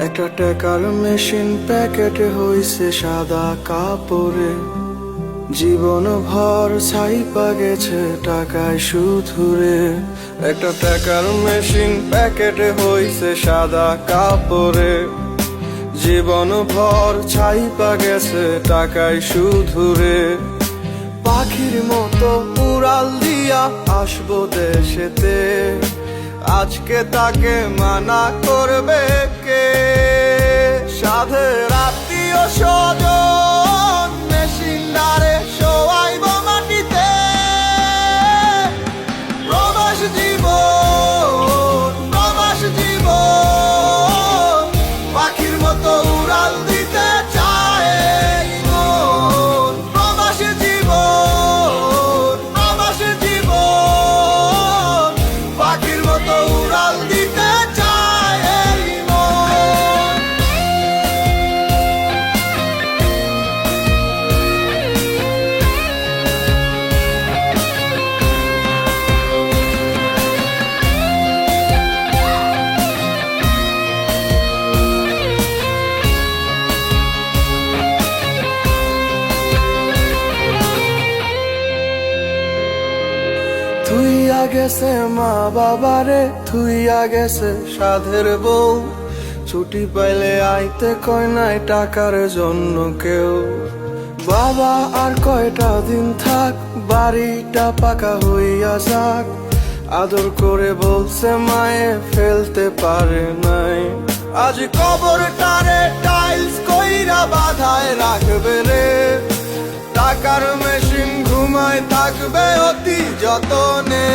একটা টাকার মেশিন প্যাকেটে হইছে সাদা কাপড়ে, জীবন ভর ছাইপা গেছে টাকায় সুধুরে। একটা টাকার মেশিন প্যাকেটে হইছে সাদা কাপড়ে, জীবন ভর ছাইপা গেছে টাকায় সুধুরে। পাখির মতো উড়াল দিয়া আসবো দেশেতে, আজকে তাকে মানা করবে কে? সাধের আত্মীয় স্বজন মেশিনদারে শোয়াইব মাটিতে। প্রবাস জীবন, প্রবাস জীবন, পাখির মতো উড়াল দিতে চায় মন। প্রবাস জীবন, প্রবাস জীবন, পাখির মতো উড়াল দিতে চায় মন। থুইয়া গেছে মা বাবারে, থুইয়া গেছে সাধের বউ, ছুটি পাইলে আইতে কয় নাই টাকার জন্য কেউ। বাবা আর কয়টা দিন থাক, বাড়িটা পাকা হইয়া যাক, আদর করে বলছে মায়ে ফেলতে পারে নাই। আজ কবরটারে টাইলস কইরা বাধায় রাখবে রে, টাকার মেশিন ঘুমায় থাকবে অতি যতনে।